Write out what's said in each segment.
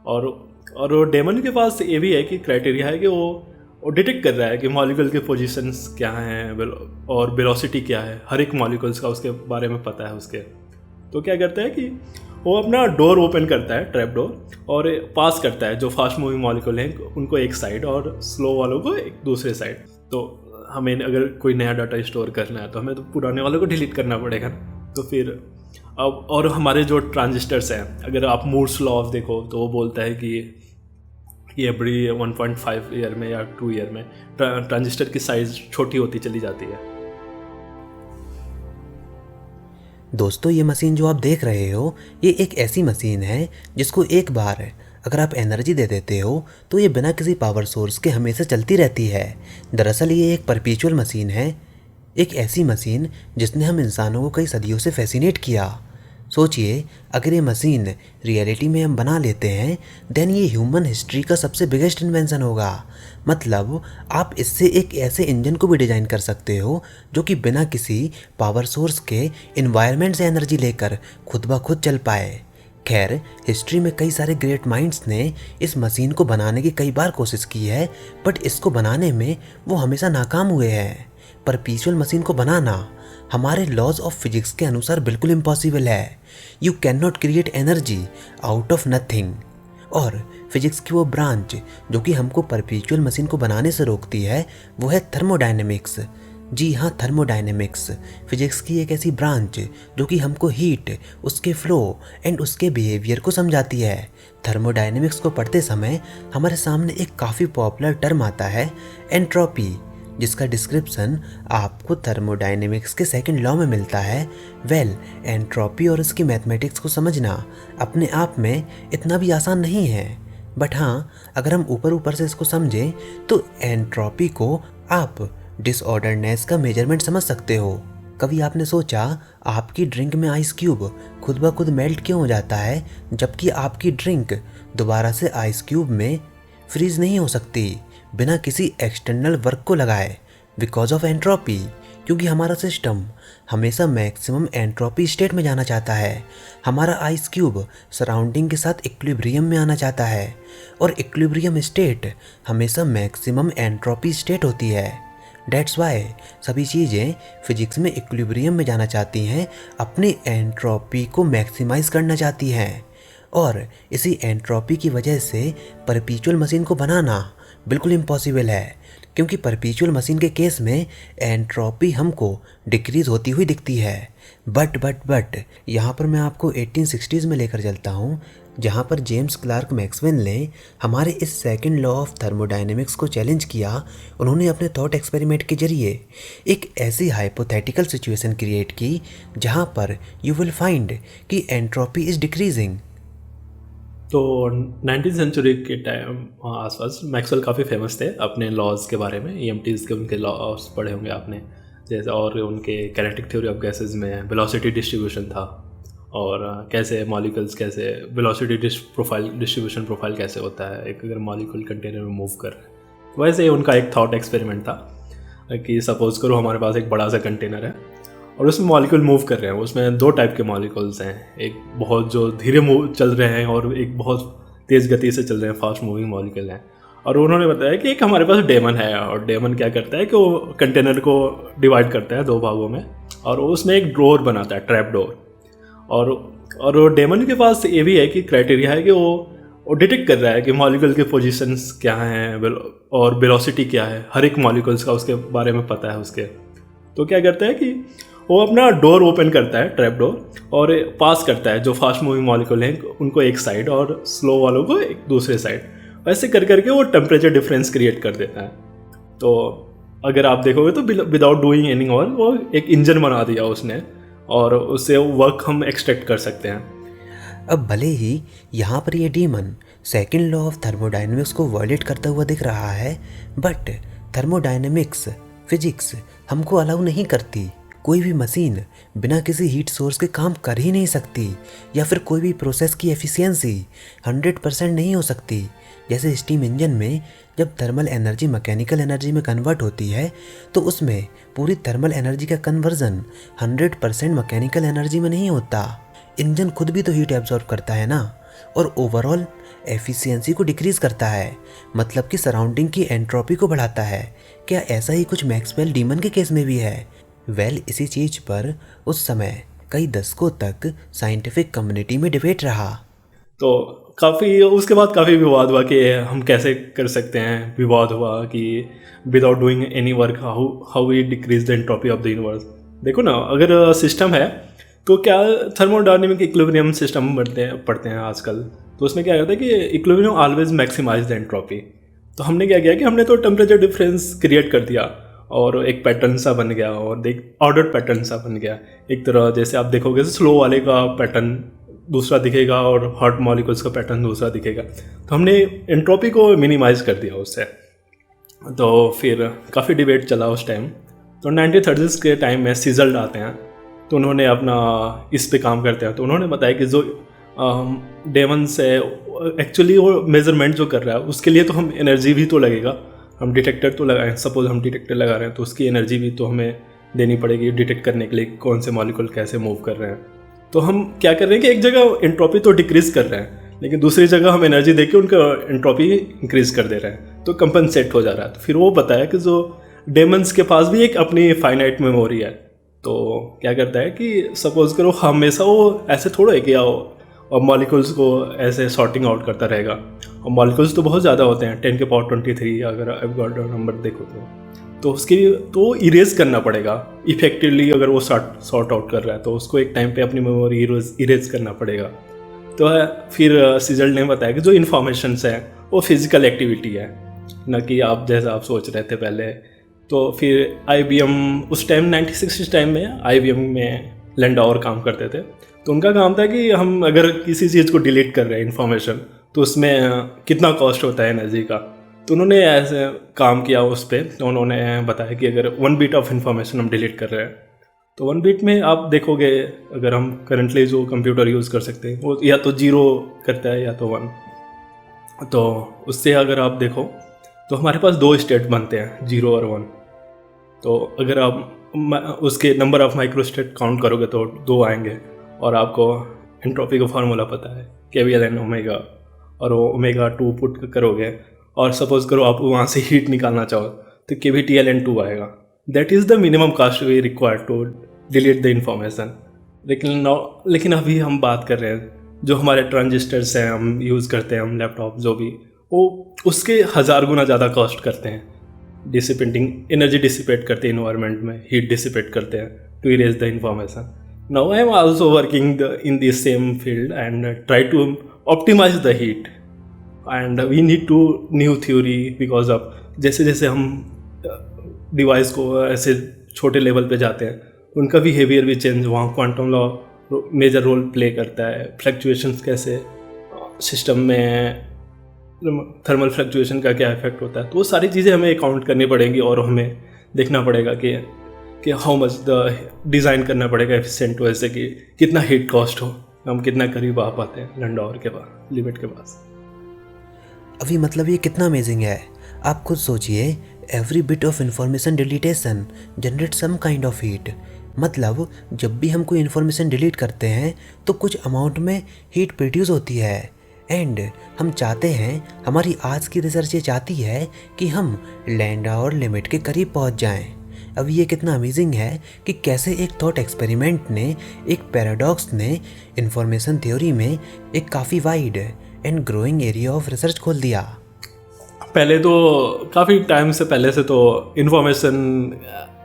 और वो डेमन के पास ये भी है कि क्राइटेरिया है कि वो डिटेक्ट कर रहा है कि मॉलिक्यूल के पोजीशंस क्या हैं और वेलोसिटी क्या है, हर एक मॉलिक्यूल्स का उसके बारे में पता है उसके। तो क्या करता है कि वो अपना डोर ओपन करता है, ट्रैप डोर, और पास करता है जो फास्ट मूविंग मॉलिक्यूल हैं उनको एक साइड और स्लो वालों को एक दूसरे साइड। तो हमें अगर कोई नया डाटा स्टोर करना है तो हमें तो पुराने वालों को डिलीट करना पड़ेगा। तो फिर अब और हमारे जो ट्रांजिस्टर्स हैं, अगर आप मूर्स लॉ ऑफ देखो तो वो बोलता है कि एवरी 1.5 ईयर में या 2 ईयर में ट्रांजिस्टर की साइज़ छोटी होती चली जाती है। दोस्तों, ये मशीन जो आप देख रहे हो, ये एक ऐसी मशीन है जिसको एक बार अगर आप एनर्जी दे देते हो तो ये बिना किसी पावर सोर्स के हमेशा चलती रहती है। दरअसल ये एक परपेचुअल मशीन है, एक ऐसी मशीन जिसने हम इंसानों को कई सदियों से फैसिनेट किया। सोचिए, अगर ये मशीन रियलिटी में हम बना लेते हैं देन ये ह्यूमन हिस्ट्री का सबसे बिगेस्ट इन्वेंशन होगा। मतलब आप इससे एक ऐसे इंजन को भी डिज़ाइन कर सकते हो जो कि बिना किसी पावर सोर्स के एनवायरनमेंट से एनर्जी लेकर खुद ब खुद चल पाए। खैर, हिस्ट्री में कई सारे ग्रेट माइंड्स ने इस मशीन को बनाने की कई बार कोशिश की है, बट इसको बनाने में वो हमेशा नाकाम हुए हैं। परपेचुअल मशीन को बनाना हमारे लॉज ऑफ फिजिक्स के अनुसार बिल्कुल इम्पॉसिबल है। You can not create energy out of nothing. और फिजिक्स की वो ब्रांच जो कि हमको परपेचुअल मशीन को बनाने से रोकती है वो है थर्मोडायनेमिक्स। जी हाँ, थर्मोडायनेमिक्स फिजिक्स की एक ऐसी ब्रांच जो कि हमको हीट, उसके फ्लो एंड उसके बिहेवियर को समझाती है। थर्मोडायनेमिक्स को पढ़ते समय हमारे सामने एक काफ़ी पॉपुलर टर्म आता है, एंट्रोपी, जिसका डिस्क्रिप्शन आपको थर्मोडायनेमिक्स के सेकंड लॉ में मिलता है। एंट्रोपी और इसकी मैथमेटिक्स को समझना अपने आप में इतना भी आसान नहीं है, बट हाँ, अगर हम ऊपर ऊपर से इसको समझें तो एंट्रोपी को आप डिसऑर्डरनेस का मेजरमेंट समझ सकते हो। कभी आपने सोचा आपकी ड्रिंक में आइस क्यूब खुद ब खुद मेल्ट क्यों हो जाता है जबकि आपकी ड्रिंक दोबारा से आइस क्यूब में फ्रीज नहीं हो सकती बिना किसी एक्सटर्नल वर्क को लगाए? बिकॉज ऑफ एंट्रोपी, क्योंकि हमारा सिस्टम हमेशा मैक्सिमम एंट्रोपी स्टेट में जाना चाहता है। हमारा आइस क्यूब सराउंडिंग के साथ इक्विलिब्रियम में आना चाहता है और इक्विलिब्रियम स्टेट हमेशा मैक्सिमम एंट्रोपी स्टेट होती है। डेट्स वाई सभी चीज़ें फिजिक्स में इक्विलिब्रियम में जाना चाहती हैं, अपनी एंट्रोपी को मैक्सिमाइज करना चाहती हैं। और इसी एंट्रोपी की वजह से परपेचुअल मशीन को बनाना बिल्कुल इम्पॉसिबल है, क्योंकि परपेचुअल मशीन के केस में एंट्रोपी हमको डिक्रीज होती हुई दिखती है। बट यहाँ पर मैं आपको 1860s में लेकर चलता हूँ, जहाँ पर जेम्स क्लार्क मैक्सवेल ने हमारे इस सेकंड लॉ ऑफ थर्मोडायनेमिक्स को चैलेंज किया। उन्होंने अपने थॉट एक्सपेरिमेंट के जरिए एक ऐसी हाइपोथेटिकल सिचुएशन क्रिएट की जहाँ पर यू विल फाइंड कि एंट्रोपी इज़ डिक्रीजिंग। तो 19th सेंचुरी के टाइम आसपास मैक्सवेल काफ़ी फेमस थे अपने लॉज के बारे में। EMTs के उनके लॉज पढ़े होंगे आपने, जैसे, और उनके काइनेटिक थ्योरी ऑफ गैसेस में वेलोसिटी डिस्ट्रीब्यूशन था और कैसे मॉलिक्यूल्स, कैसे वेलोसिटी डिस्ट्रीब्यूशन प्रोफाइल कैसे होता है एक अगर मॉलिक्यूल कंटेनर में मूव कर रहे हैं। तो वैसे उनका एक थॉट एक्सपेरिमेंट था कि सपोज करो हमारे पास एक बड़ा सा कंटेनर है और उसमें मॉलिक्यूल मूव कर रहे हैं। उसमें 2 टाइप के मॉलिक्यूल्स हैं, एक बहुत जो धीरे चल रहे हैं और एक बहुत तेज़ गति से चल रहे हैं, फास्ट मूविंग मॉलिक्यूल हैं। और उन्होंने बताया कि एक हमारे पास डेमन है और डेमन क्या करता है कि वो कंटेनर को डिवाइड करता है 2 भागों में और उसमें एक डोर बनाता है, ट्रैप डोर। और वो डेमन के पास ये भी है कि क्राइटेरिया है कि वो डिटेक्ट कर रहा है कि मॉलिक्यूल के पोजीशंस क्या हैं और वेलोसिटी क्या है, हर एक मॉलिक्यूल्स का उसके बारे में पता है उसके। तो क्या करता है कि वो अपना डोर ओपन करता है, ट्रैप डोर, और पास करता है जो फास्ट मूविंग मॉलिक्यूल हैं उनको एक साइड और स्लो वालों को एक दूसरे साइड। वैसे कर करके वो टेम्परेचर डिफरेंस क्रिएट कर देता है। तो अगर आप देखोगे तो विदाउट डूइंग एनी और वो एक इंजन बना दिया उसने और उससे वर्क हम एक्सट्रैक्ट कर सकते हैं। अब भले ही यहाँ पर ये demon second law of thermodynamics को वायलेट करता हुआ दिख रहा है, बट थर्मोडायनेमिक्स फिजिक्स हमको अलाउ नहीं करती। कोई भी मशीन बिना किसी हीट सोर्स के काम कर ही नहीं सकती, या फिर कोई भी प्रोसेस की एफिशिएंसी 100% नहीं हो सकती। जैसे स्टीम इंजन में जब थर्मल एनर्जी मैकेनिकल एनर्जी में कन्वर्ट होती है तो उसमें पूरी थर्मल एनर्जी का कन्वर्जन 100% मैकेनिकल एनर्जी में नहीं होता। इंजन खुद भी तो हीट एब्जॉर्ब करता है ना। और ओवरऑल एफिशिएंसी को डिक्रीज़ करता है, मतलब कि सराउंडिंग की एंट्रोपी को बढ़ाता है। क्या ऐसा ही कुछ मैक्सवेल डीमन के केस में भी है? इसी चीज़ पर उस समय कई दशकों तक साइंटिफिक कम्युनिटी में डिबेट रहा। तो काफ़ी उसके बाद काफ़ी विवाद हुआ कि हम कैसे कर सकते हैं। विवाद हुआ कि without doing any work how how we decrease the entropy of the universe. देखो ना, अगर सिस्टम है तो क्या थर्मोडायनेमिक इक्विलिब्रियम सिस्टम पढ़ते हैं आजकल, तो उसमें क्या करता है कि equilibrium always maximise the entropy. तो हमने क्या किया कि हमने तो टेम्परेचर डिफरेंस क्रिएट कर दिया और एक पैटर्न सा बन गया, और ऑर्डर पैटर्न सा बन गया। एक तरह जैसे आप देखोगे स्लो वाले का पैटर्न दूसरा दिखेगा और हॉट मॉलिक्यूल्स का पैटर्न दूसरा दिखेगा। तो हमने एंट्रोपी को मिनिमाइज कर दिया उससे। तो फिर काफ़ी डिबेट चला उस टाइम। तो 1930s के टाइम में सीजल्ड आते हैं, तो उन्होंने अपना इस पे काम करते हैं। तो उन्होंने बताया कि जो डेमंस है एक्चुअली वो मेजरमेंट जो कर रहा है उसके लिए तो हम एनर्जी भी तो लगेगा। हम डिटेक्टर तो लगाएं, सपोज हम डिटेक्टर लगा रहे हैं तो उसकी एनर्जी भी तो हमें देनी पड़ेगी डिटेक्ट करने के लिए कौन से मॉलिक्यूल कैसे मूव कर रहे हैं। तो हम क्या कर रहे हैं कि एक जगह एंट्रोपी तो डिक्रीज़ कर रहे हैं, लेकिन दूसरी जगह हम एनर्जी देके उनका एंट्रोपी इंक्रीज़ कर दे रहे हैं, तो कंपनसेट हो जा रहा है। तो फिर वो बताया कि जो डेमंस के पास भी एक अपनी फाइनाइट मेमोरी है। तो क्या करता है कि सपोज करो हमेशा वो ऐसे थोड़ा है कि और मॉलिक्यूल्स को ऐसे सॉर्टिंग आउट करता रहेगा, और मॉलिक्यूल्स तो बहुत ज़्यादा होते हैं, 10 के पावर 23 अगर एवोगाड्रो नंबर देखो तो उसके तो इरेज करना पड़ेगा इफेक्टिवली। अगर वो सॉर्ट आउट कर रहा है तो उसको एक टाइम पे अपनी मेमोरी इरेज करना पड़ेगा। तो फिर सीजल ने बताया कि जो इन्फॉर्मेशंस है वो फिजिकल एक्टिविटी है, न कि आप जैसा आप सोच रहे थे पहले। तो फिर IBM उस टाइम 1960 टाइम में IBM में लैंडौर काम करते थे। तो उनका काम था कि हम अगर किसी चीज़ को डिलीट कर रहे हैं इन्फॉर्मेशन, तो उसमें कितना कॉस्ट होता है एनर्जी का। तो उन्होंने ऐसे काम किया उस पर। तो उन्होंने बताया कि अगर 1 बिट ऑफ इन्फॉर्मेशन हम डिलीट कर रहे हैं तो 1 बिट में आप देखोगे अगर हम करंटली जो कंप्यूटर यूज़ कर सकते हैं वो या तो 0 करता है या तो 1। तो उससे अगर आप देखो तो हमारे पास 2 स्टेट बनते हैं, 0 और 1। तो अगर आप उसके number of micro state count करोगे तो 2 आएंगे, और आपको एंट्रोपी का फार्मूला पता है KVLN ओमेगा, और वो ओमेगा 2 पुट करोगे और सपोज करो आप वहाँ से हीट निकालना चाहो तो KVTLN2 आएगा। That is the minimum cost we required to delete the information. लेकिन अभी हम बात कर रहे हैं जो हमारे ट्रांजिस्टर्स हैं हम यूज़ करते हैं, हम लैपटॉप जो भी, वो उसके 1000 गुना ज़्यादा कॉस्ट करते हैं। डिसिपेटिंग एनर्जी डिसिपेट करते हैं इन्वायरमेंट में, हीट डिसिपेट करते हैं to erase the information. Now I am also working in this same field and try to optimise the heat, and we need to new theory because of जैसे जैसे हम device को ऐसे छोटे level पे जाते हैं उनका बिहेवियर भी चेंज, वहाँ quantum law major role play करता है। फ्लक्चुएशंस कैसे सिस्टम में, थर्मल फ्लक्चुएशन का क्या इफेक्ट होता है, तो वो सारी चीज़ें हमें काउंट करनी पड़ेंगी और हमें देखना पड़ेगा कि हाउ मच द डिज़ाइन करना पड़ेगा एफिशिएंट, वैसे कि कितना हीट कॉस्ट हो, हम कितना करीब आ पाते हैं लैंडौर के पास, लिमिट के पास। अभी मतलब ये कितना अमेजिंग है। आप खुद सोचिए, every bit of information deletion generate some kind of heat. मतलब जब भी हम कोई इन्फॉर्मेशन डिलीट करते हैं तो कुछ अमाउंट में हीट प्रोड्यूस होती है, एंड हम चाहते हैं, हमारी आज की रिसर्च ये चाहती है कि हम लैंडौर लिमिट के करीब पहुंच जाएं। अब ये कितना अमेजिंग है कि कैसे एक थॉट एक्सपेरिमेंट ने, एक पैराडॉक्स ने इंफॉर्मेशन थ्योरी में एक काफ़ी wide and growing area of research खोल दिया। पहले तो काफ़ी टाइम से पहले से तो इन्फॉर्मेशन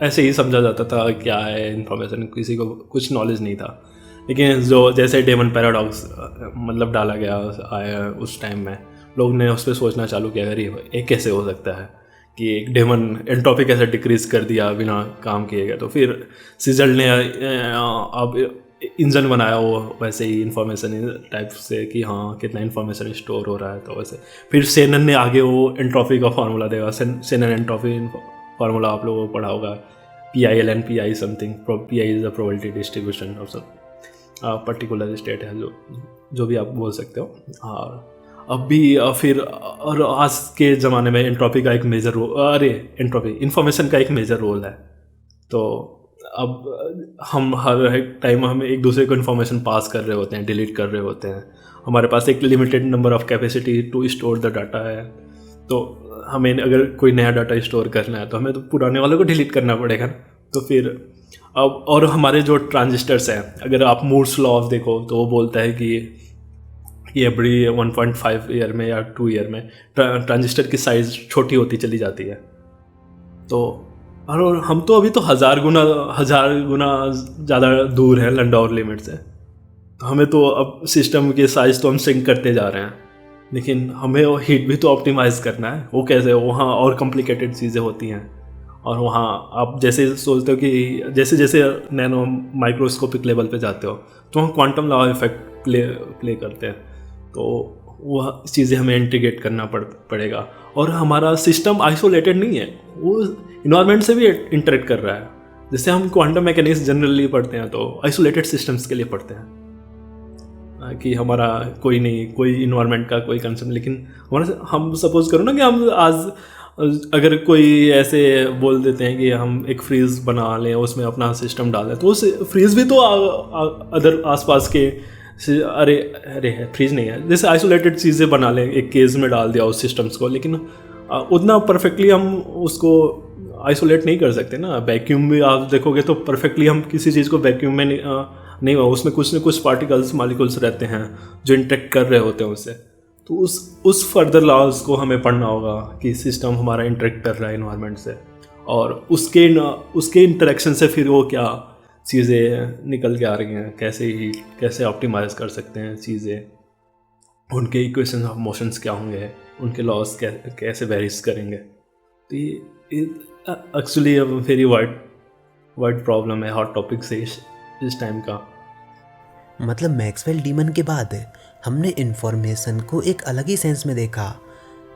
ऐसे ही समझा जाता था, क्या है इन्फॉर्मेशन, किसी को कुछ नॉलेज नहीं था। लेकिन जो जैसे डेमन पैराडॉक्स मतलब डाला गया आया उस टाइम में, लोग ने उस पर सोचना चालू किया, अरे ये कैसे हो सकता है कि एक डेमन एंट्रोपी कैसे डिक्रीज कर दिया बिना काम किए गए। तो फिर सीजल ने अब इंजन बनाया वो वैसे ही इंफॉर्मेशन टाइप से कि हाँ कितना इन्फॉर्मेशन स्टोर हो रहा है। तो वैसे फिर सेनन ने आगे वो एंट्रोपी का फार्मूला देगा, सेनन एंट्रोपी फार्मूला आप लोगों को पढ़ा होगा, PILN PI something, PI is the probability distribution of some particular state है, जो भी आप बोल सकते हो। और अब भी फिर और आज के ज़माने में एंट्रोपी का एक मेजर रोल, एंट्रोपी इन्फॉर्मेशन का एक मेजर रोल है। तो अब हम हर एक टाइम हम एक दूसरे को इन्फॉर्मेशन पास कर रहे होते हैं, डिलीट कर रहे होते हैं, हमारे पास एक limited number of capacity to store the data है। तो हमें अगर कोई नया डाटा स्टोर करना है तो हमें तो पुराने वालों को डिलीट करना पड़ेगा। तो फिर अब और हमारे जो ट्रांजिस्टर्स हैं, अगर आप मूर्स लॉ ऑफ देखो तो वो बोलता है कि एवरी 1.5 ईयर में या 2 ईयर में ट्रांजिस्टर की साइज़ छोटी होती चली जाती है। तो और हम तो अभी तो हज़ार गुना ज़्यादा दूर है लैंडोर लिमिट से। तो हमें तो अब सिस्टम के साइज़ तो हम सिंक करते जा रहे हैं, लेकिन हमें हीट भी तो ऑप्टिमाइज़ करना है। वो कैसे, वहाँ और कॉम्प्लिकेटेड चीज़ें होती हैं। और वहाँ आप जैसे सोचते हो कि जैसे जैसे नैनो माइक्रोस्कोपिक लेवल पे जाते हो तो वहाँ क्वांटम लॉ इफेक्ट प्ले करते हैं। तो वह चीज़ें हमें इंटीग्रेट करना पड़ेगा। और हमारा सिस्टम आइसोलेटेड नहीं है, वो इन्वायरमेंट से भी इंटरेक्ट कर रहा है। जैसे हम क्वांटम मैकेनिक्स जनरली पढ़ते हैं तो आइसोलेटेड सिस्टम्स के लिए पढ़ते हैं कि हमारा कोई नहीं, कोई इन्वायरमेंट का कोई कंसर्न। लेकिन हम सपोज करो ना कि हम आज अगर कोई ऐसे बोल देते हैं कि हम एक फ्रीज बना लें, उसमें अपना सिस्टम डाल दें, तो उस फ्रीज भी तो अदर आसपास के अरे फ्रीज नहीं है, जैसे आइसोलेटेड चीज़ें बना लें, एक केज में डाल दिया उस सिस्टम्स को। लेकिन उतना परफेक्टली हम उसको आइसोलेट नहीं कर सकते ना। वैक्यूम भी आप देखोगे तो परफेक्टली हम किसी चीज़ को वैक्यूम में नहीं हुआ, उसमें कुछ न कुछ पार्टिकल्स मॉलिक्यूल्स रहते हैं जो इंटरेक्ट कर रहे होते हैं उससे। तो उस फर्दर लॉज को हमें पढ़ना होगा कि सिस्टम हमारा इंटरेक्ट कर रहा है इन्वायरमेंट से, और उसके इंटरेक्शन से फिर वो क्या चीज़ें निकल के आ रही हैं, कैसे ऑप्टिमाइज़ कर सकते हैं चीज़ें, उनके इक्वेशन ऑफ मोशंस क्या होंगे, उनके लॉज कैसे वेरीज करेंगे। तो ये एक्चुअली वेरी वाइड प्रॉब्लम है, हॉट टॉपिक से इस टाइम का। मतलब मैक्सवेल डीमन के बाद हमने इन्फॉर्मेशन को एक अलग ही सेंस में देखा।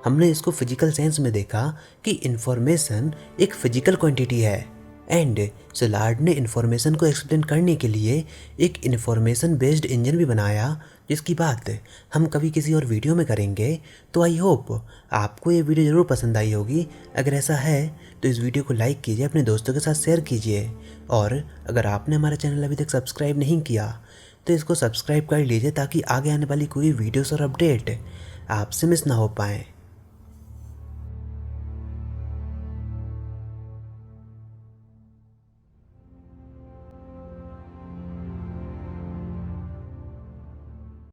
हमने इसको फिजिकल सेंस में देखा कि इन्फॉर्मेशन एक फिजिकल क्वांटिटी है। एंड सिलार्ड ने इन्फॉर्मेशन को एक्सप्लेन करने के लिए एक इन्फॉर्मेशन बेस्ड इंजन भी बनाया, जिसकी बात हम कभी किसी और वीडियो में करेंगे। तो आई होप आपको ये वीडियो ज़रूर पसंद आई होगी। अगर ऐसा है तो इस वीडियो को लाइक कीजिए, अपने दोस्तों के साथ शेयर कीजिए, और अगर आपने हमारा चैनल अभी तक सब्सक्राइब नहीं किया तो इसको सब्सक्राइब कर लीजिए ताकि आगे आने वाली कोई वीडियोस और अपडेट आपसे मिस ना हो पाएँ।